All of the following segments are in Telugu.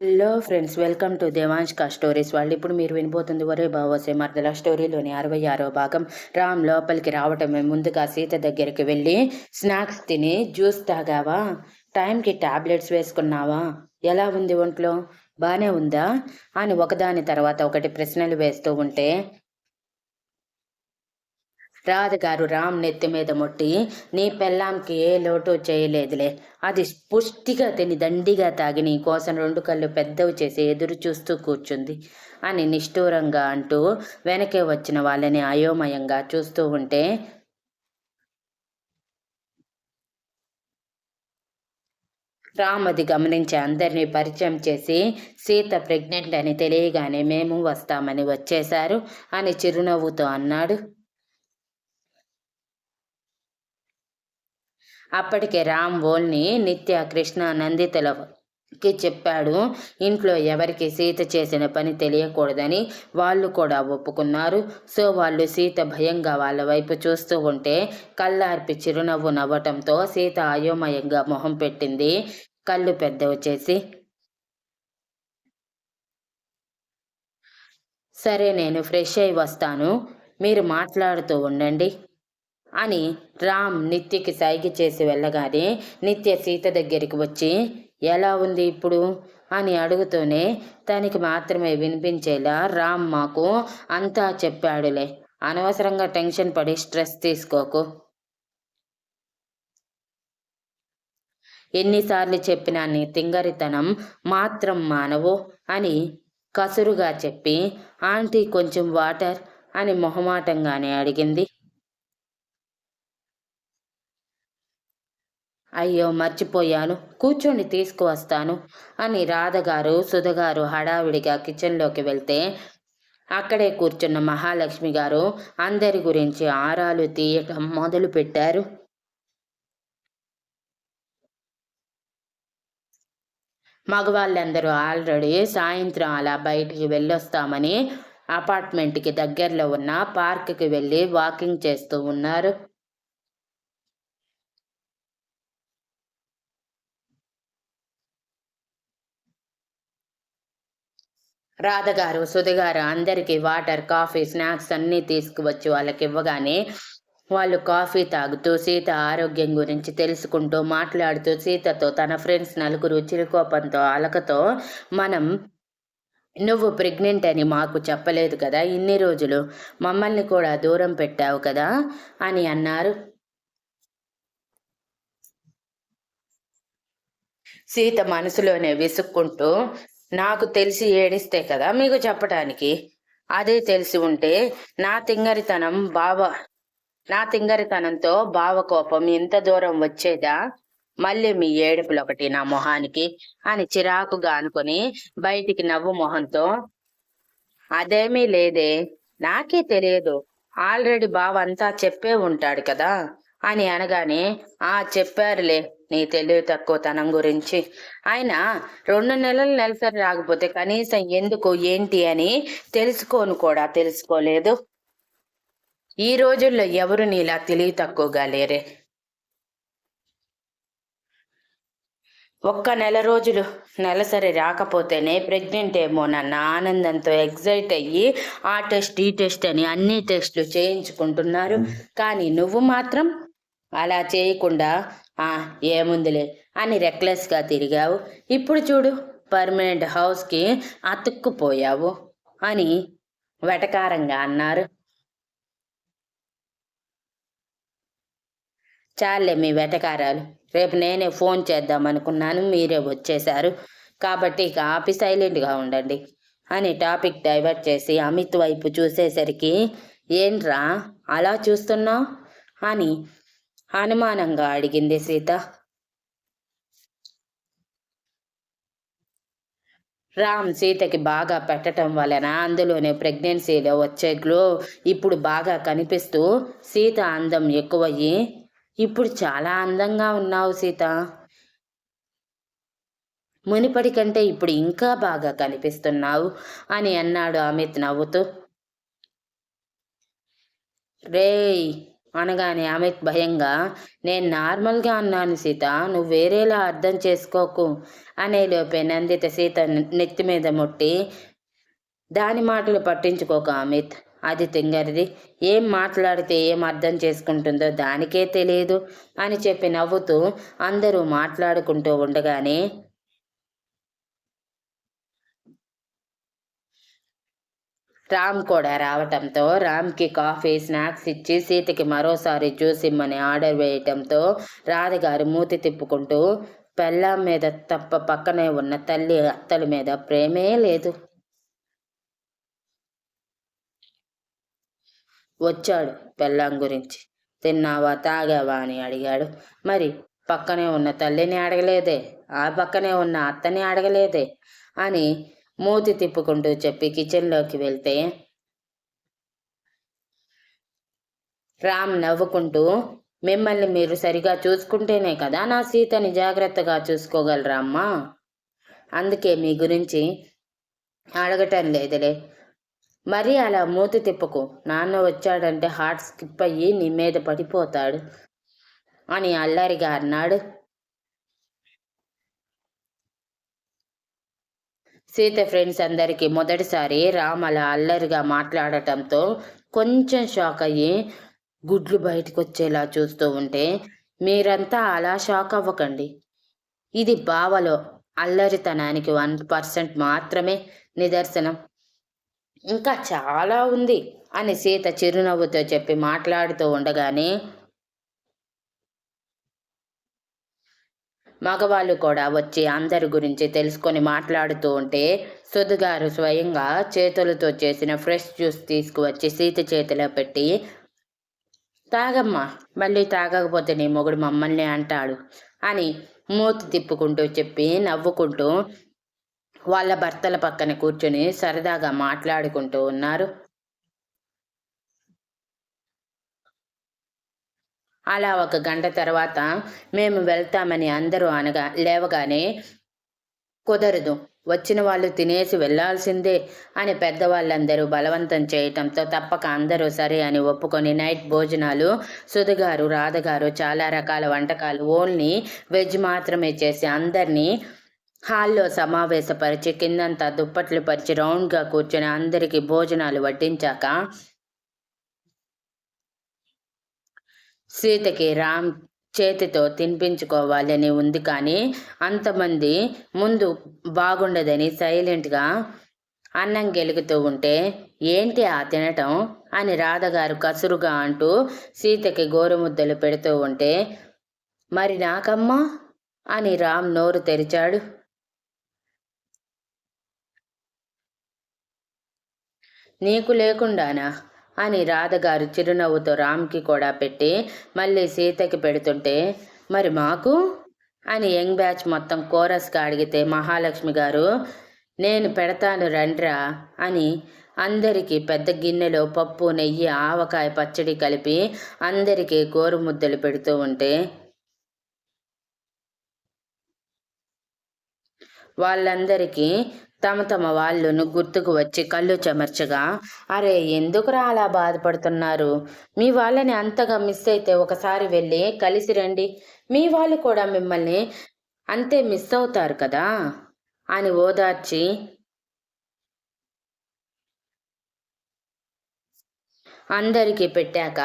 హలో ఫ్రెండ్స్, వెల్కమ్ టు దేవాంష్క స్టోరీస్. వాళ్ళు ఇప్పుడు మీరు వినిపోతుంది ఒరే బావోసే మరదల స్టోరీలోని 66వ భాగం. రామ్ లోపలికి రావటమే ముందుగా సీత దగ్గరికి వెళ్ళి, స్నాక్స్ తిని జ్యూస్ తాగావా, టైంకి టాబ్లెట్స్ వేసుకున్నావా, ఎలా ఉంది ఒంట్లో, బానే ఉందా అని ఒకదాని తర్వాత ఒకటి ప్రశ్నలు వేస్తూ ఉంటే రాధగారు రామ్ నెత్తి మీద మొట్టి, నీ పెళ్ళాంకి ఏ లోటు చేయలేదులే, అది పుష్టిగా తిని దండిగా తాగి నీ కోసం 2 కళ్ళు పెద్దవి చేసి ఎదురు చూస్తూ కూర్చుంది అని నిష్ఠూరంగా అంటూ వెనకే వచ్చిన వాళ్ళని అయోమయంగా చూస్తూ ఉంటే రామ్ అది గమనించి అందరినీ పరిచయం చేసి, సీత ప్రెగ్నెంట్ అని తెలియగానే మేము వస్తామని వచ్చేశారు అని చిరునవ్వుతో అన్నాడు. అప్పటికే రామ్ ఓల్ని నిత్య, కృష్ణ, నందితలకి చెప్పాడు. ఇంట్లో ఎవరికి సీత చేసిన పని తెలియకూడదని వాళ్ళు కూడా ఒప్పుకున్నారు. సో వాళ్ళు సీత భయంగా వాళ్ళ వైపు చూస్తూ ఉంటే కళ్ళార్పి చిరునవ్వు నవ్వటంతో సీత అయోమయంగా మొహం పెట్టింది, కళ్ళు పెద్దవి చేసి. సరే, నేను ఫ్రెష్ అయి వస్తాను, మీరు మాట్లాడుతూ ఉండండి అని రామ్ నిత్యకి సైగ చేసి వెళ్ళగానే నిత్య సీత దగ్గరికి వచ్చి, ఎలా ఉంది ఇప్పుడు అని అడుగుతూనే తనకి మాత్రమే వినిపించేలా, రామ్ మాకు అంతా చెప్పాడులే, అనవసరంగా టెన్షన్ పడి స్ట్రెస్ తీసుకోకు, ఎన్నిసార్లు చెప్పినా నీ తింగరితనం మాత్రం మానవు అని కసురుగా చెప్పి, ఆంటీ కొంచెం వాటర్ అని మొహమాటంగానే అడిగింది. అయ్యో మర్చిపోయాను, కూర్చోండి తీసుకువస్తాను అని రాధగారు సుధగారు హడావిడిగా కిచెన్లోకి వెళ్తే అక్కడే కూర్చున్న మహాలక్ష్మి గారు అందరి గురించి ఆరాలు తీయటం మొదలుపెట్టారు. మగవాళ్ళందరూ ఆల్రెడీ సాయంత్రం అలా బయటికి వెళ్ళొస్తామని అపార్ట్మెంట్కి దగ్గరలో ఉన్న పార్క్కి వెళ్ళి వాకింగ్ చేస్తూ ఉన్నారు. రాధగారు సుధగారు అందరికీ వాటర్, కాఫీ, స్నాక్స్ అన్నీ తీసుకువచ్చి వాళ్ళకి ఇవ్వగానే వాళ్ళు కాఫీ తాగుతూ సీత ఆరోగ్యం గురించి తెలుసుకుంటూ మాట్లాడుతూ సీతతో తన ఫ్రెండ్స్ నలుగురు చిరుకోపంతో అలకతో, మనం నువ్వు ప్రెగ్నెంట్ అని మాకు చెప్పలేదు కదా ఇన్ని రోజులు, మమ్మల్ని కూడా దూరం పెట్టావు కదా అని అన్నారు. సీత మనసులోనే విసుక్కుంటూ, నాకు తెలిసి ఏడిస్తే కదా మీకు చెప్పటానికి, అదే తెలిసి ఉంటే నా తింగరితనం బావ నా తింగరితనంతో బావ కోపం ఇంత దూరం వచ్చేదా, మళ్ళీ మీ ఏడుపులొకటి నా మొహానికి అని చిరాకుగా అనుకుని బయటికి నవ్వు మొహంతో, అదేమీ లేదే, నాకే తెలియదు, ఆల్రెడీ బావ అంతా చెప్పే ఉంటాడు కదా అని అనగానే, చెప్పారులే నీ తెలివి తక్కువతనం గురించి, అయినా 2 నెలలు నెలసరి రాకపోతే కనీసం ఎందుకు ఏంటి అని తెలుసుకోను కూడా తెలుసుకోలేదు. ఈ రోజుల్లో ఎవరు నీలా తెలివి తక్కువగా లేరే. ఒక్క నెల రోజులు నెలసరి రాకపోతేనే ప్రెగ్నెంట్ ఏమోనన్న ఆనందంతో ఎగ్జైట్ అయ్యి ఆ టెస్ట్ ఈ టెస్ట్ అని అన్ని టెస్టులు చేయించుకుంటున్నారు. కానీ నువ్వు మాత్రం అలా చేయకుండా ఏముందిలే అని రెక్లెస్గా తిరిగావు. ఇప్పుడు చూడు, పర్మనెంట్ హౌస్కి అతుక్కుపోయావు అని వెటకారంగా అన్నారు. చాలే మీ వెటకారాలు, రేపు నేనే ఫోన్ చేద్దాం అనుకున్నాను, మీరే వచ్చేశారు, కాబట్టి ఇక ఆపి సైలెంట్గా ఉండండి అని టాపిక్ డైవర్ట్ చేసి అమిత్ వైపు చూసేసరికి, ఏంట్రా అలా చూస్తున్నావు అని అనుమానంగా అడిగింది సీత. రామ్ సీతకి బాగా పెట్టడం వలన అందులోనే ప్రెగ్నెన్సీలో వచ్చే గ్లో ఇప్పుడు బాగా కనిపిస్తూ సీత అందం ఎక్కువయ్యి, ఇప్పుడు చాలా అందంగా ఉన్నావు సీత, మునిపటి కంటే ఇప్పుడు ఇంకా బాగా కనిపిస్తున్నావు అని అన్నాడు అమిత్ నవ్వుతూ. రేయ్ అనగానే అమిత్ భయంగా, నేను నార్మల్గా అన్నాను సీత, నువ్వు వేరేలా అర్థం చేసుకోకు అనేలోపే నందిత సీత నెత్తి మీద ముట్టి, దాని మాటలు పట్టించుకోక అమిత్, అది తింగరిది, ఏం మాట్లాడితే ఏం అర్థం చేసుకుంటుందో దానికే తెలియదు అని చెప్పి నవ్వుతూ అందరూ మాట్లాడుకుంటూ ఉండగానే రామ్ కూడా రావటంతో రామ్కి కాఫీ స్నాక్స్ ఇచ్చి సీతకి మరోసారి జ్యూస్ ఇమ్మని ఆర్డర్ వేయటంతో రాధగారు మూతి తిప్పుకుంటూ, పెళ్ళాం మీద తప్ప పక్కనే ఉన్న తల్లి అత్తల మీద ప్రేమే లేదు. వచ్చాడు పెళ్ళాం గురించి, తిన్నావా తాగావా అని అడిగాడు. మరి పక్కనే ఉన్న తల్లిని అడగలేదే, ఆ పక్కనే ఉన్న అత్తని అడగలేదే అని మూతి తిప్పుకుంటూ చెప్పి కిచెన్లోకి వెళ్తే రామ్ నవ్వుకుంటూ, మిమ్మల్ని మీరు సరిగా చూసుకుంటేనే కదా నా సీతని జాగ్రత్తగా చూసుకోగలరా అమ్మా, అందుకే మీ గురించి అడగటం లేదులే. మరీ అలా మూతి తిప్పకు, నాన్న వచ్చాడంటే హార్ట్ స్కిప్ అయ్యి నీ మీద పడిపోతాడు అని అల్లరిగా అన్నాడు. సీత ఫ్రెండ్స్ అందరికీ మొదటిసారి రామ్ అలా అల్లరిగా మాట్లాడటంతో కొంచెం షాక్ అయ్యి గుడ్లు బయటకు వచ్చేలా చూస్తూ ఉంటే, మీరంతా అలా షాక్ అవ్వకండి, ఇది బావలో అల్లరితనానికి 1% మాత్రమే నిదర్శనం, ఇంకా చాలా ఉంది అని సీత చిరునవ్వుతో చెప్పి మాట్లాడుతూ ఉండగానే మగవాళ్ళు కూడా వచ్చి అందరి గురించి తెలుసుకొని మాట్లాడుతూ ఉంటే సుధగారు స్వయంగా చేతులతో చేసిన ఫ్రెష్ జ్యూస్ తీసుకువచ్చి సీత చేతిలో పెట్టి, తాగమ్మా, మళ్ళీ తాగకపోతే నీ మొగుడు మమ్మల్ని అంటాడు అని మూతి తిప్పుకుంటూ చెప్పి నవ్వుకుంటూ వాళ్ళ భర్తల పక్కన కూర్చొని సరదాగా మాట్లాడుకుంటూ ఉన్నారు. అలా ఒక గంట తర్వాత మేము వెళ్తామని అందరూ లేవగానే, కుదరదు, వచ్చిన వాళ్ళు తినేసి వెళ్లాల్సిందే అని పెద్దవాళ్ళందరూ బలవంతం చేయటంతో తప్పక అందరూ సరే అని ఒప్పుకొని నైట్ భోజనాలు సుధగారు రాధగారు చాలా రకాల వంటకాలు ఓన్లీ వెజ్ మాత్రమే చేసి అందరినీ హాల్లో సమావేశపరిచి కిందంతా దుప్పట్లు పరిచి రౌండ్గా కూర్చొని అందరికీ భోజనాలు వడ్డించాక సీతకి రామ్ చేతితో తినిపించుకోవాలని ఉంది, కానీ అంతమంది ముందు బాగుండదని సైలెంట్గా అన్నం గెలుగుతూ ఉంటే, ఏంటి ఆ తినటం అని రాధగారు కసురుగా అంటూ సీతకి గోరుముద్దలు పెడుతూ ఉంటే, మరి నాకమ్మా అని రామ్ నోరు తెరిచాడు. నీకు లేకుండానా అని రాధగారు చిరునవ్వుతో రామ్కి కూడా పెట్టి మళ్ళీ సీతకి పెడుతుంటే, మరి మాకు అని యంగ్ బ్యాచ్ మొత్తం కోరస్గా అడిగితే మహాలక్ష్మి గారు, నేను పెడతాను రండ్రా అని అందరికీ పెద్ద గిన్నెలో పప్పు నెయ్యి ఆవకాయ పచ్చడి కలిపి అందరికీ గోరుముద్దలు పెడుతూ ఉంటే వాళ్ళందరికీ తమ తమ వాళ్ళను గుర్తుకు వచ్చి కళ్ళు చెమర్చగా, అరే ఎందుకురా అలా బాధపడుతున్నారు, మీ వాళ్ళని అంతగా మిస్ అయితే ఒకసారి వెళ్ళి కలిసి రండి, మీ వాళ్ళు కూడా మిమ్మల్ని అంతే మిస్ అవుతారు కదా అని ఓదార్చి అందరికీ పెట్టాక,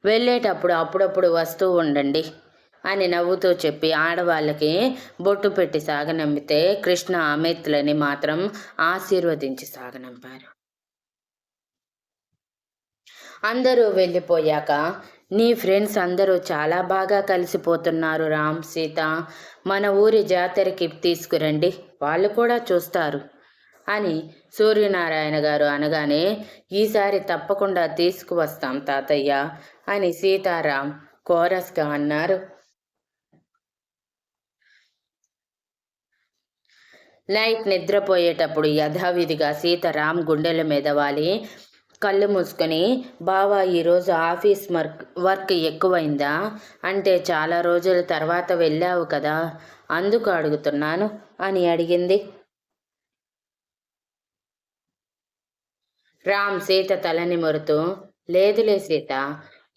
వెళ్ళేటప్పుడు అప్పుడప్పుడు వస్తూ ఉండండి అని నవ్వుతూ చెప్పి ఆడవాళ్ళకి బొట్టు పెట్టి సాగనంపితే కృష్ణ అమిత్లని మాత్రం ఆశీర్వదించి సాగనంపారు. అందరూ వెళ్ళిపోయాక, నీ ఫ్రెండ్స్ అందరూ చాలా బాగా కలిసిపోతున్నారు రామ్ సీత, మన ఊరి జాతరకి తీసుకురండి, వాళ్ళు కూడా చూస్తారు అని సూర్యనారాయణ గారు అనగానే, ఈసారి తప్పకుండా తీసుకువస్తాం తాతయ్య అని సీతారాం కోరస్గా అన్నారు. నైట్ నిద్రపోయేటప్పుడు యథావిధిగా సీతారాం గుండెల మీద వాలి కళ్ళు మూసుకొని, బావా ఈరోజు ఆఫీస్ వర్క్ ఎక్కువైందా అంటే, చాలా రోజుల తర్వాత వెళ్ళావు కదా అందుకు అడుగుతున్నాను అని అడిగింది. రామ్ సీత తలని మొరుతూ, లేదులే సీత,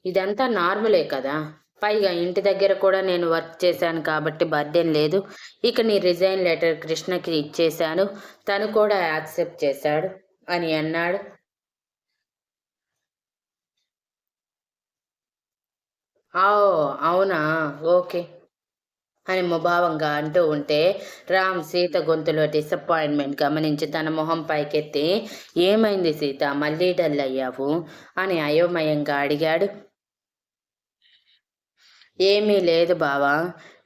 ఇదంతా నార్మలే కదా! పైగా ఇంటి దగ్గర కూడా నేను వర్క్ చేశాను కాబట్టి బర్డెన్ లేదు. ఇక నీ రిజైన్ లెటర్ కృష్ణకి ఇచ్చేశాను. తను కూడా యాక్సెప్ట్ చేశాడు అని అన్నాడు. అవునా! ఓకే. అని ముభావంగా అంటూ ఉంటే, రామ్ సీత గొంతులో డిసప్పాయింట్‌మెంట్ గమనించి తన మొహం పైకెత్తి, "ఏమైంది సీత మళ్ళీ డల్ అయ్యావు?" అని అయోమయంగా అడిగాడు. "ఏమీ లేదు బావా.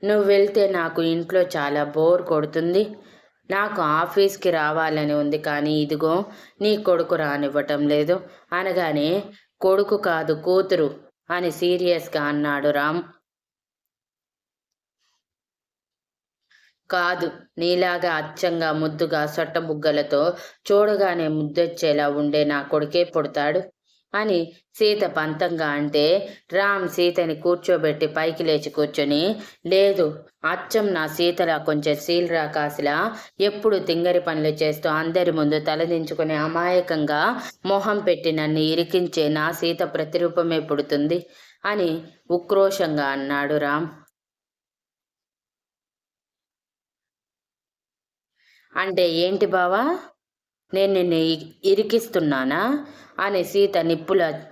నువ్వెళ్తే నాకు ఇంట్లో చాలా బోర్ కొడుతుంది. నాకు ఆఫీస్‌కి రావాలని ఉంది కానీ ఇదిగో నీ కొడుకు రానివ్వటం లేదు" అనగానే, "కొడుకు కాదు కూతురు" అని సీరియస్‌గా అన్నాడు రామ్. కాదు. నీలాగా అచ్చంగా, ముద్దుగా, సొట్టబుగ్గలతో చూడగానే ముద్దొచ్చేలా ఉండే నా కొడుకే పుడతాడు అని సీత పంతంగా అంటే, రామ్ సీతని కూర్చోబెట్టి పైకి లేచి కూర్చొని, లేదు, అచ్చం నా సీతలా కొంచెం సీల్రా కాసిలా ఎప్పుడు తింగరి పనులు చేస్తూ అందరి ముందు తలదించుకుని అమాయకంగా మొహం పెట్టి నన్ను ఇరికించే నా సీత ప్రతిరూపమే పుడుతుంది అని ఉక్రోషంగా అన్నాడు రామ్. అంటే ఏంటి బావా? నేను నిన్ను ఇరికిస్తున్నానా? అని సీత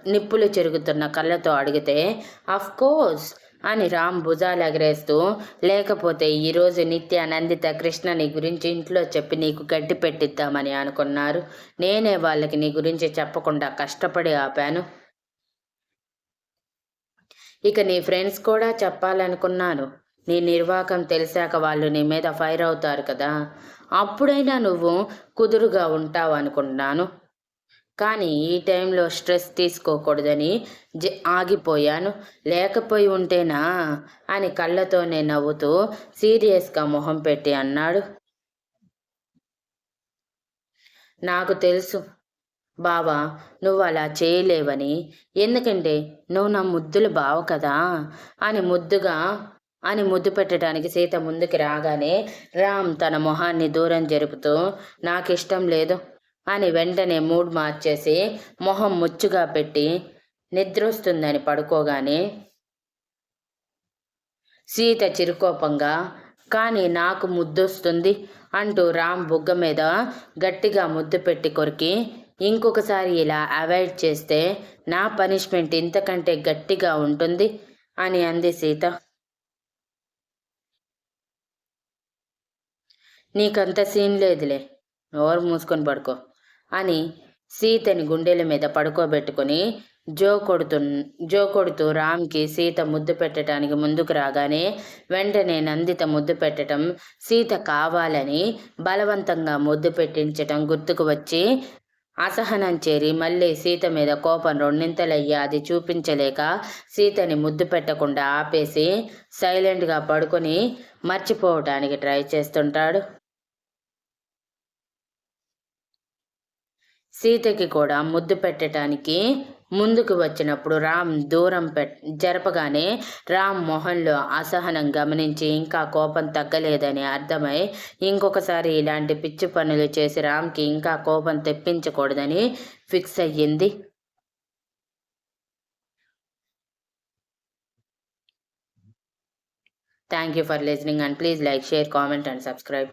నిప్పులు చెరుగుతున్న కళ్ళతో అడిగితే, అఫ్‌కోర్స్ అని రామ్ భుజాలెగరేస్తూ, లేకపోతే ఈరోజు నిత్య, నందిత, కృష్ణ నీ గురించి ఇంట్లో చెప్పి నీకు గడ్డి పెట్టిద్దామని అనుకున్నారు. నేనే వాళ్ళకి నీ గురించి చెప్పకుండా కష్టపడి ఆపాను. ఇక నీ ఫ్రెండ్స్ కూడా చెప్పాలనుకున్నాను. నీ నిర్వాకం తెలిసాక వాళ్ళు నీ మీద ఫైర్ అవుతారు కదా! అప్పుడైనా నువ్వు కుదురుగా ఉంటావనుకున్నాను. కానీ ఈ టైంలో స్ట్రెస్ తీసుకోకూడదని ఆగిపోయాను. లేకపోయి ఉంటేనా అని కళ్ళతోనే నవ్వుతూ సీరియస్‌గా మొహం పెట్టి అన్నాడు. నాకు తెలుసు బావా, నువ్వలా చేయలేవని. ఎందుకంటే నువ్వు నా ముద్దుల బావ కదా! అని ముద్దు పెట్టడానికి సీత ముందుకి రాగానే రామ్ తన మొహాన్ని దూరం జరుపుతూ, నాకిష్టం లేదు అని వెంటనే మూడ్ మార్చేసి మొహం ముచ్చుగా పెట్టి నిద్రొస్తుందని పడుకోగానే సీత చిరుకోపంగా, కానీ నాకు ముద్దొస్తుంది అంటూ రామ్ బుగ్గ మీద గట్టిగా ముద్దు పెట్టి కొరికి, ఇంకొకసారి ఇలా అవాయిడ్ చేస్తే నా పనిష్మెంట్ ఇంతకంటే గట్టిగా ఉంటుంది అని అంది సీత. నీకంత సీన్ లేదులే, నోరు మూసుకొని పడుకో అని సీతని గుండెల మీద పడుకోబెట్టుకుని జో కొడుతూ రామ్కి సీత ముద్దు పెట్టడానికి ముందుకు రాగానే వెంటనే నందిత ముద్దు పెట్టడం, సీత కావాలని బలవంతంగా ముద్దు పెట్టించటం గుర్తుకు వచ్చి అసహనం చేరి మళ్ళీ సీత మీద కోపం రెండింతలయ్యి అది చూపించలేక సీతని ముద్దు పెట్టకుండా ఆపేసి సైలెంట్గా పడుకొని మర్చిపోవటానికి ట్రై చేస్తుంటాడు. సీతకి కూడా ముద్దు పెట్టటానికి ముందుకు వచ్చినప్పుడు రామ్ దూరం జరపగానే రామ్ మొహంలో అసహనం గమనించి ఇంకా కోపం తగ్గలేదని అర్థమై ఇంకొకసారి ఇలాంటి పిచ్చి పనులు చేసి రామ్కి ఇంకా కోపం తెప్పించకూడదని ఫిక్స్ అయ్యింది. Thank you for listening and please like, share, comment and subscribe.